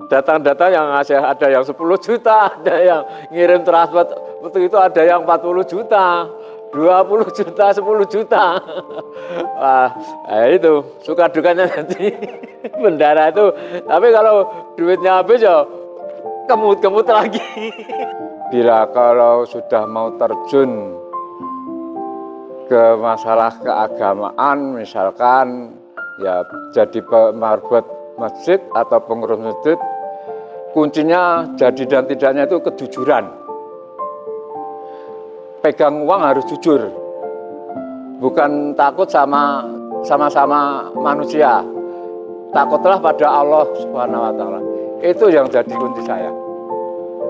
Data-data yang ada yang 10 juta, ada yang ngirim transport waktu itu ada yang 40 juta, 20 juta, 10 juta. Wah, itu suka dukanya nanti bendara itu. Tapi kalau duitnya habis ya kemut-kemut lagi. Bila kalau sudah mau terjun ke masalah keagamaan, misalkan ya jadi marbot masjid atau pengurus masjid, kuncinya jadi dan tidaknya itu kejujuran. Pegang uang harus jujur, bukan takut sama manusia, takutlah pada Allah Subhanahu Wa Taala. Itu yang jadi kunci saya.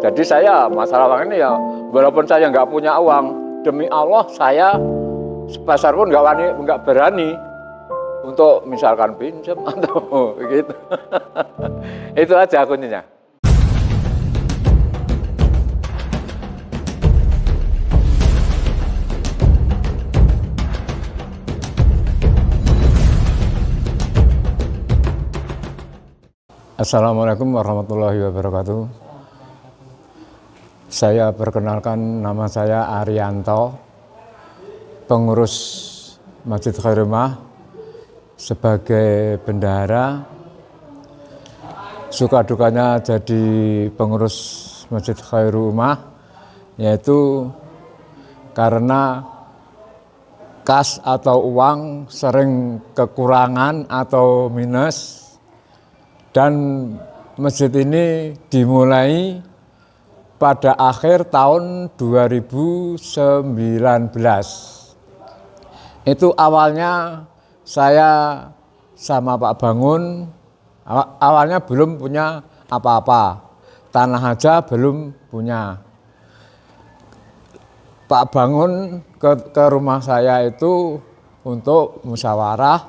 Jadi saya masalah uang ini ya, walaupun saya nggak punya uang, demi Allah saya sebesar pun nggak berani untuk misalkan pinjam atau begitu. Itu aja kuncinya. Assalamualaikum warahmatullahi wabarakatuh. Saya perkenalkan, nama saya Arianto, pengurus Masjid Khairumah sebagai bendahara. Suka dukanya jadi pengurus Masjid Khairumah yaitu karena kas atau uang sering kekurangan atau minus. Dan masjid ini dimulai pada akhir tahun 2019. Itu awalnya saya sama Pak Bangun, awalnya belum punya apa-apa. Tanah aja belum punya. Pak Bangun ke rumah saya itu untuk musyawarah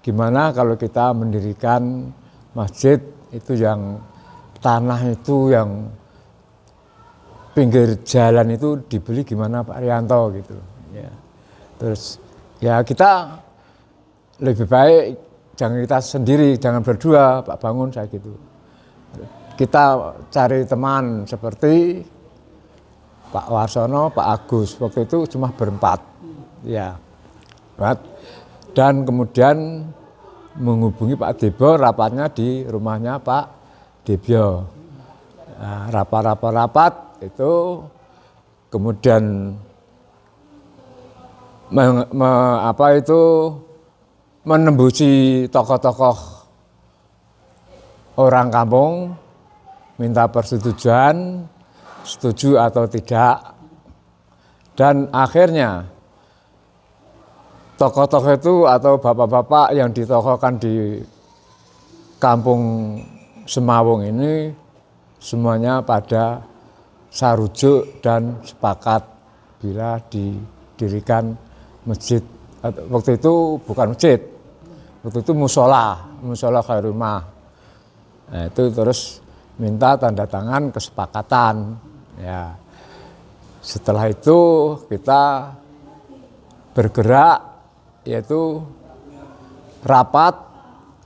gimana kalau kita mendirikan masjid itu yang tanah itu yang pinggir jalan itu dibeli gimana Pak Rianto gitu ya. Terus ya kita lebih baik jangan kita sendiri, jangan berdua Pak Bangun saya gitu. Kita cari teman seperti Pak Warsono, Pak Agus, waktu itu cuma berempat ya. Dan kemudian menghubungi Pak Debo, rapatnya di rumahnya Pak Debyo. Nah, rapat itu kemudian menembusi tokoh-tokoh orang kampung, minta persetujuan, setuju atau tidak, dan akhirnya tokoh-tokoh itu atau bapak-bapak yang ditokohkan di kampung Semawung ini semuanya pada sarujuk dan sepakat bila didirikan masjid. Waktu itu bukan masjid, waktu itu musola Khairumah. Nah, itu terus minta tanda tangan kesepakatan. Ya. Setelah itu kita bergerak, yaitu rapat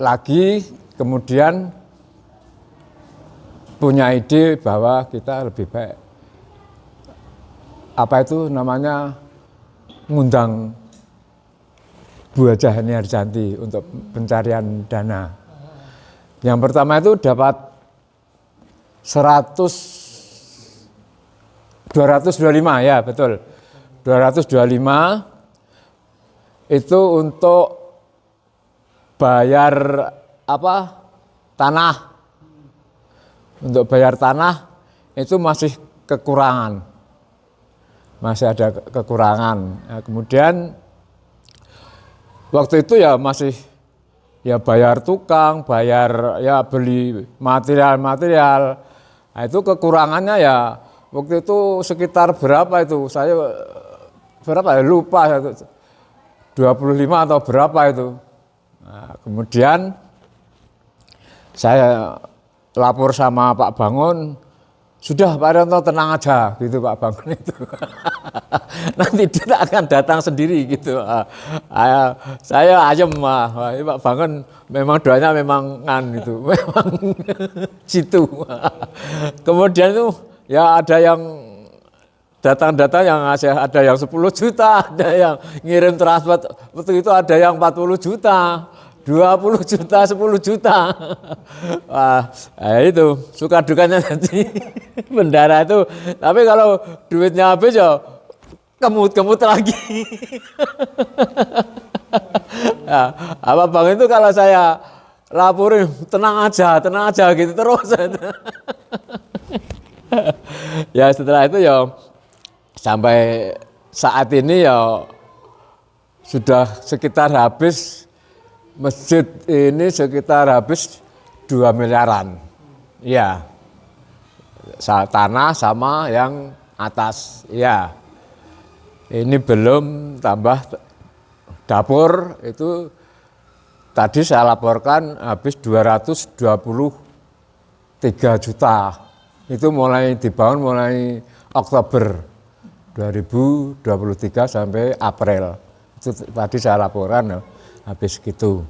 lagi, kemudian punya ide bahwa kita lebih baik ngundang Bu Hajah Hani Harjanti untuk pencarian dana. Yang pertama itu dapat 225 ya betul, 225 itu untuk bayar tanah. Untuk bayar tanah itu masih kekurangan. Masih ada kekurangan. Nah, kemudian waktu itu ya masih ya bayar tukang, bayar ya beli material-material. Nah, itu kekurangannya ya waktu itu sekitar berapa itu? Saya berapa ya lupa. 25 atau berapa itu. Nah, kemudian saya lapor sama Pak Bangun, sudah Pak Rianto tenang aja gitu Pak Bangun itu. Nanti dia akan datang sendiri gitu. Saya ayem Pak Bangun memang doanya memang itu, memang situ. Kemudian itu ya ada yang datang-datang yang ada yang 10 juta, ada yang ngirim transport, waktu itu ada yang 40 juta. 20 juta, 10 juta. Wah, itu suka dukanya nanti bendara itu. Tapi kalau duitnya habis ya kemut-kemut lagi. Nah, apa Bang itu kalau saya laporin tenang aja gitu terus. Ya setelah itu ya sampai saat ini ya sudah sekitar habis. Masjid ini sekitar habis 2 miliaran, ya, tanah sama yang atas, ya. Ini belum tambah dapur itu tadi saya laporkan habis 223 juta. Itu mulai dibangun mulai Oktober 2023 sampai April. Itu tadi saya laporan ya. Habis gitu.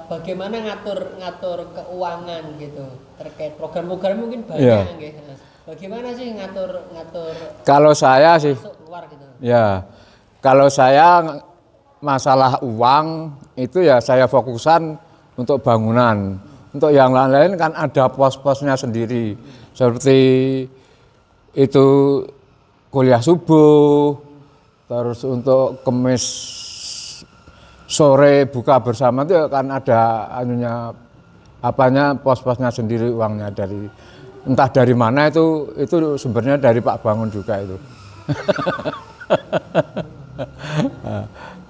Bagaimana ngatur keuangan gitu terkait program-program mungkin banyak gitu. Bagaimana sih ngatur kalau saya sih masuk keluar gitu? Ya, kalau saya masalah uang itu ya saya fokusan untuk bangunan. Untuk yang lain-lain kan ada pos-posnya sendiri. Seperti itu kuliah subuh, terus untuk kemis sore buka bersama itu kan ada pos-posnya sendiri uangnya dari entah dari mana itu sumbernya dari Pak Bangun juga itu.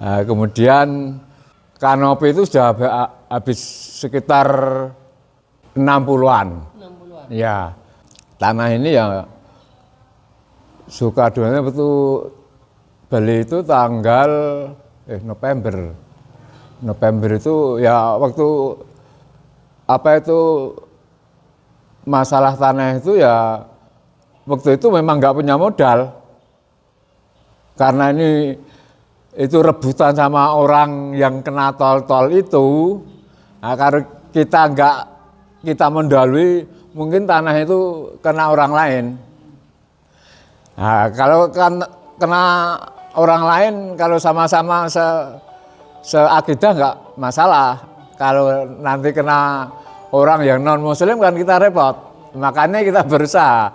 Nah, kemudian kanopi itu sudah habis sekitar 60-an. 60-an. Ya. Tanah ini ya Sukadonya betul beli itu tanggal November itu ya waktu masalah tanah itu ya waktu itu memang nggak punya modal karena itu rebutan sama orang yang kena tol itu. Nah, kalau kita mendalui mungkin tanah itu kena orang lain. Nah, kalau kan kena orang lain kalau sama-sama seakidah nggak masalah. Kalau nanti kena orang yang non muslim kan kita repot. Makanya kita berusaha.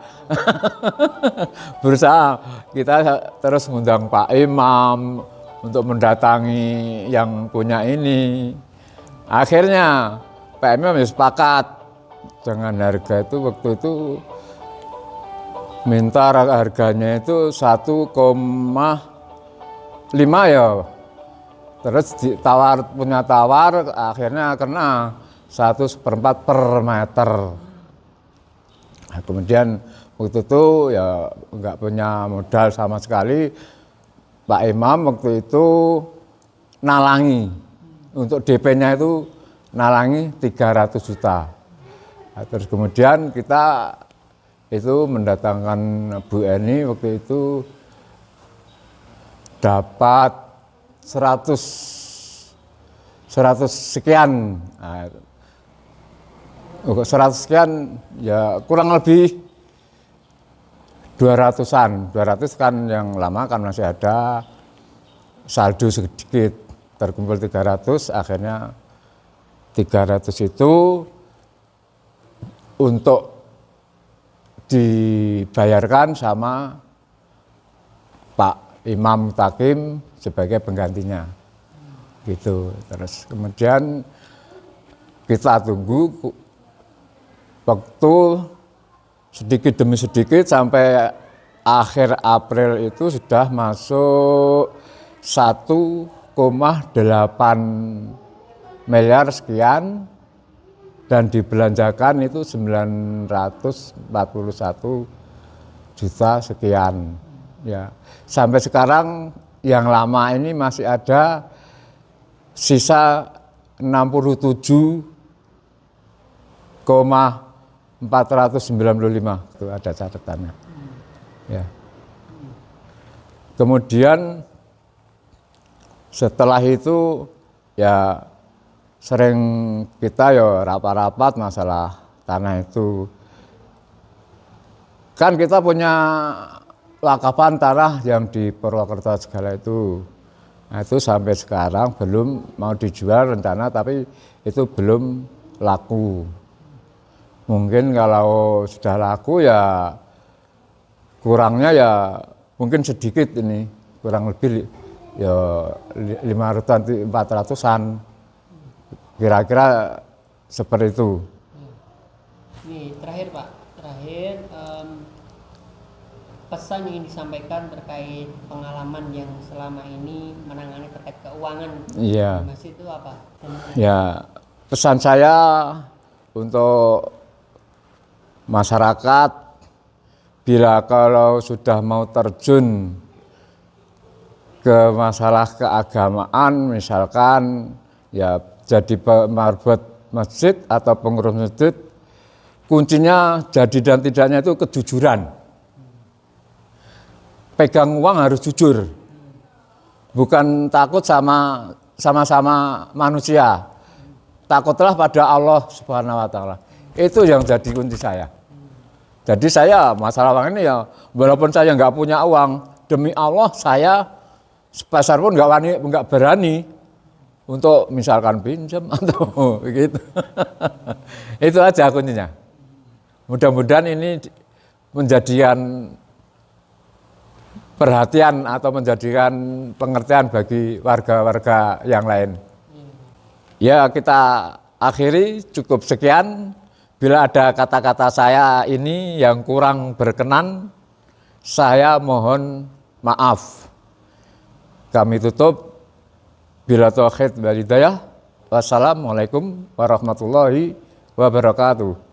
Kita terus ngundang Pak Imam untuk mendatangi yang punya ini. Akhirnya Pak Imam sepakat dengan harga itu waktu itu minta harganya itu 1,5 ya. Terus punya tawar akhirnya kena 1/4 per meter. Nah, kemudian waktu itu ya nggak punya modal sama sekali. Pak Imam waktu itu nalangi untuk DP-nya itu nalangi 300 juta. Nah, terus kemudian kita itu mendatangkan Bu Eni waktu itu dapat 100 sekian. Nah, 100 sekian ya kurang lebih 200-an. 200 kan yang lama kan masih ada saldo sedikit, terkumpul 300, akhirnya 300 itu untuk dibayarkan sama Pak Imam Takim sebagai penggantinya gitu. Terus kemudian kita tunggu waktu sedikit demi sedikit sampai akhir April itu sudah masuk 1,8 miliar sekian dan dibelanjakan itu 941 juta sekian. Ya, sampai sekarang yang lama ini masih ada sisa 67,4 495 itu ada catatannya. Ya. Kemudian setelah itu ya sering kita ya rapat-rapat masalah tanah itu. Kan kita punya wakapan tanah yang di Purwokerto segala itu. Nah, itu sampai sekarang belum mau dijual rencana, tapi itu belum laku. Mungkin kalau sudah laku ya kurangnya ya mungkin sedikit ini, kurang lebih ya 500-an, 400-an, kira-kira seperti itu. Nih terakhir Pak, pesan yang ingin disampaikan terkait pengalaman yang selama ini menangani terkait keuangan Iya. di masjid itu apa? Ya, pesan saya untuk masyarakat, bila kalau sudah mau terjun ke masalah keagamaan, misalkan ya jadi marbot masjid atau pengurus masjid, kuncinya jadi dan tidaknya itu kejujuran. Pegang uang harus jujur, bukan takut sama manusia, takutlah pada Allah Subhanahu Wa Taala. Itu yang jadi kunci saya. Jadi saya masalah uang ini ya, walaupun saya nggak punya uang, demi Allah saya sebesar pun nggak berani untuk misalkan pinjam atau begitu. Itu aja kuncinya. Mudah-mudahan ini menjadikan perhatian atau menjadikan pengertian bagi warga-warga yang lain. Ya kita akhiri cukup sekian. Bila ada kata-kata saya ini yang kurang berkenan, saya mohon maaf. Kami tutup. Bila tauhid wal hidayah. Wassalamualaikum warahmatullahi wabarakatuh.